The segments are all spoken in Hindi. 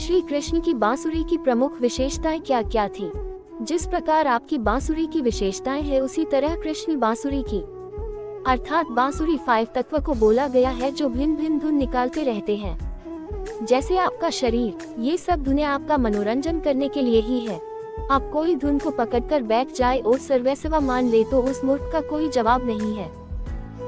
श्री कृष्ण की बांसुरी की प्रमुख विशेषताएं क्या क्या थी? जिस प्रकार आपकी बांसुरी की विशेषताएं हैं उसी तरह कृष्ण बांसुरी की, अर्थात बांसुरी 5 तत्व को बोला गया है जो भिन्न भिन्न धुन निकालते रहते हैं। जैसे आपका शरीर, ये सब धुनें आपका मनोरंजन करने के लिए ही है। आप कोई धुन को पकड़कर बैठ जाए और सर्वस्व मान ले तो उस मूर्ख का कोई जवाब नहीं है,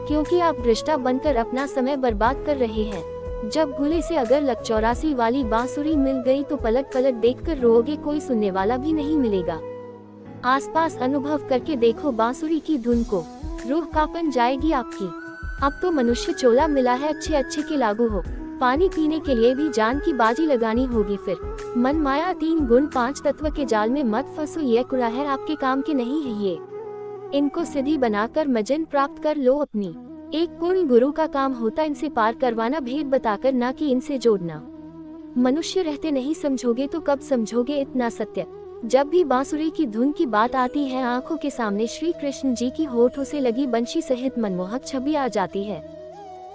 क्योंकि आप दृष्टा बनकर अपना समय बर्बाद कर रहे हैं। जब भूले से अगर लक 84 वाली बांसुरी मिल गई तो पलट पलट देखकर रोओगे, कोई सुनने वाला भी नहीं मिलेगा। आसपास अनुभव करके देखो बांसुरी की धुन को, रूह कांपन जाएगी आपकी। अब तो मनुष्य चोला मिला है, अच्छे अच्छे के लागू हो। पानी पीने के लिए भी जान की बाजी लगानी होगी। फिर मन माया 3 गुण 5 तत्व के जाल में मत फंसो, ये कुड़ा है आपके काम के नहीं है ये। इनको सीधी बनाकर मजन प्राप्त कर लो अपनी। एक पूर्ण गुरु का काम होता इनसे पार करवाना, भेद बताकर ना कि इनसे जोड़ना। मनुष्य रहते नहीं समझोगे तो कब समझोगे इतना सत्य। जब भी बांसुरी की धुन की बात आती है, आंखों के सामने श्री कृष्ण जी की होठों से लगी बंशी सहित मनमोहक छवि आ जाती है,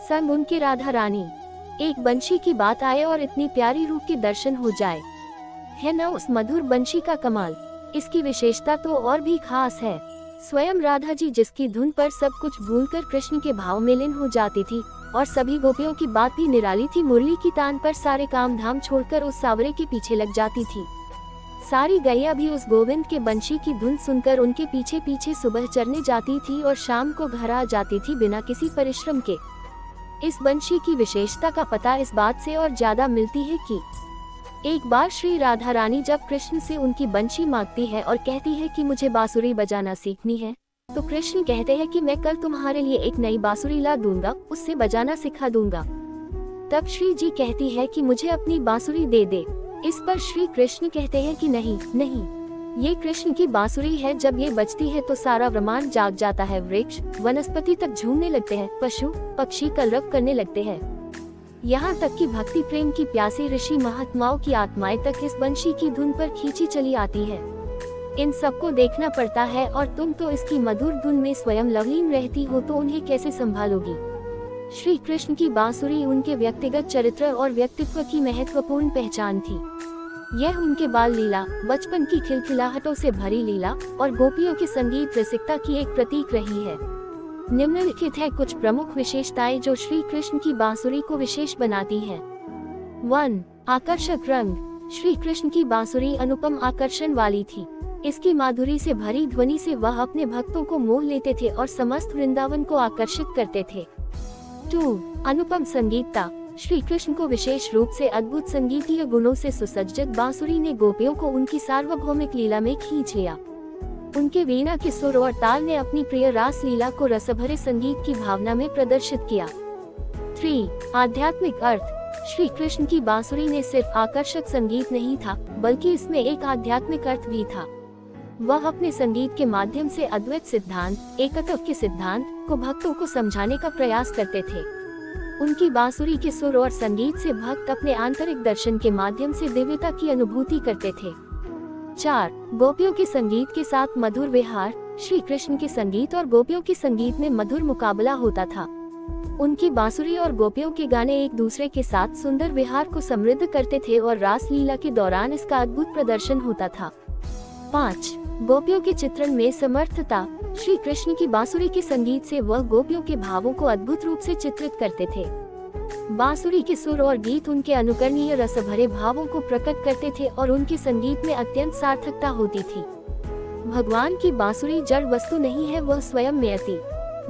संग उनके राधा रानी। एक बंशी की बात आए और इतनी प्यारी रूप के दर्शन हो जाए, है न उस मधुर बंशी का कमाल। इसकी विशेषता तो और भी खास है। स्वयं राधा जी जिसकी धुन पर सब कुछ भूलकर कृष्ण के भाव में लीन हो जाती थी, और सभी गोपियों की बात भी निराली थी। मुरली की तान पर सारे काम धाम छोड़कर उस सावरे के पीछे लग जाती थी। सारी गैया भी उस गोविंद के बंशी की धुन सुनकर उनके पीछे पीछे सुबह चरने जाती थी और शाम को घर आ जाती थी बिना किसी परिश्रम के। इस बंशी की विशेषता का पता इस बात से और ज्यादा मिलती है कि एक बार श्री राधा रानी जब कृष्ण से उनकी बंशी मांगती है और कहती है कि मुझे बांसुरी बजाना सीखनी है, तो कृष्ण कहते हैं कि मैं कल तुम्हारे लिए एक नई बांसुरी ला दूंगा, उससे बजाना सिखा दूंगा। तब श्री जी कहती है कि मुझे अपनी बांसुरी दे दे। इस पर श्री कृष्ण कहते हैं कि नहीं नहीं, ये कृष्ण की बांसुरी है, जब ये बजती है तो सारा ब्रह्मांड जाग जाता है। वृक्ष वनस्पति तक झूमने लगते हैं, पशु पक्षी कलरव करने लगते हैं। यहाँ तक कि भक्ति प्रेम की प्यासी ऋषि महात्माओं की आत्माएं तक इस बंशी की धुन पर खींची चली आती है। इन सबको देखना पड़ता है और तुम तो इसकी मधुर धुन में स्वयं लवलीन रहती हो, तो उन्हें कैसे संभालोगी। श्री कृष्ण की बांसुरी उनके व्यक्तिगत चरित्र और व्यक्तित्व की महत्वपूर्ण पहचान थी। यह उनके बाल लीला, बचपन की खिलखिलाहटों से भरी लीला और गोपियों की संगीत रसिकता की एक प्रतीक रही है। निम्नलिखित है कुछ प्रमुख विशेषताएं जो श्री कृष्ण की बांसुरी को विशेष बनाती हैं। 1. आकर्षक रंग। श्री कृष्ण की बांसुरी अनुपम आकर्षण वाली थी। इसकी माधुरी से भरी ध्वनि से वह अपने भक्तों को मोह लेते थे और समस्त वृंदावन को आकर्षित करते थे। 2. अनुपम संगीतता। श्री कृष्ण को विशेष रूप से अद्भुत संगीतीय गुणों से सुसज्जित बांसुरी ने गोपियों को उनकी सार्वभौमिक लीला में खींच लिया। उनके वीणा के सुर और ताल ने अपनी प्रिय रास लीला को रसभरे संगीत की भावना में प्रदर्शित किया। 3. आध्यात्मिक अर्थ। श्री कृष्ण की बांसुरी ने सिर्फ आकर्षक संगीत नहीं था, बल्कि इसमें एक आध्यात्मिक अर्थ भी था। वह अपने संगीत के माध्यम से अद्वैत सिद्धांत, एकत्व के सिद्धांत को भक्तों को समझाने का प्रयास करते थे। उनकी बांसुरी के सुर और संगीत से भक्त अपने आंतरिक दर्शन के माध्यम से दिव्यता की अनुभूति करते थे। 4. गोपियों के संगीत के साथ मधुर विहार। श्री कृष्ण के संगीत और गोपियों के संगीत में मधुर मुकाबला होता था। उनकी बांसुरी और गोपियों के गाने एक दूसरे के साथ सुंदर विहार को समृद्ध करते थे और रास लीला के दौरान इसका अद्भुत प्रदर्शन होता था। 5. गोपियों के चित्रण में समर्थता। श्री कृष्ण की बांसुरी के संगीत से वह गोपियों के भावों को अद्भुत रूप से चित्रित करते थे। बांसुरी के सुर और गीत उनके अनुकरणीय रस भरे भावों को प्रकट करते थे और उनके संगीत में अत्यंत सार्थकता होती थी। भगवान की बांसुरी जड़ वस्तु नहीं है, वह स्वयं म्यति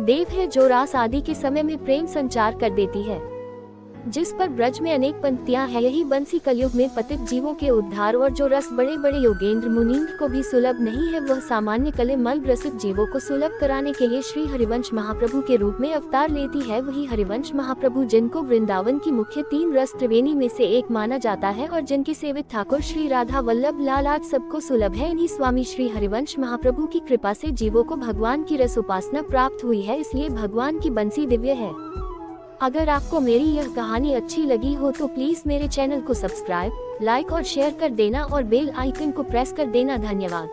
देव है जो रास आदि के समय में प्रेम संचार कर देती है। जिस पर ब्रज में अनेक पंक्तियां हैं, यही बंसी कलयुग में पतित जीवों के उद्धार और जो रस बड़े बड़े योगेंद्र मुनींद्र को भी सुलभ नहीं है, वह सामान्य कले मल ग्रसित जीवों को सुलभ कराने के लिए श्री हरिवंश महाप्रभु के रूप में अवतार लेती है। वही हरिवंश महाप्रभु जिनको वृंदावन की मुख्य 3 रस त्रिवेणी में से एक माना जाता है और जिनके सेवित ठाकुर श्री राधा वल्लभ लाल आज सबको सुलभ है। इन्हीं स्वामी श्री हरिवंश महाप्रभु की कृपा से जीवों को भगवान की रस उपासना प्राप्त हुई है, इसलिए भगवान की बंसी दिव्य है। अगर आपको मेरी यह कहानी अच्छी लगी हो तो प्लीज मेरे चैनल को सब्सक्राइब, लाइक और शेयर कर देना और बेल आइकन को प्रेस कर देना। धन्यवाद।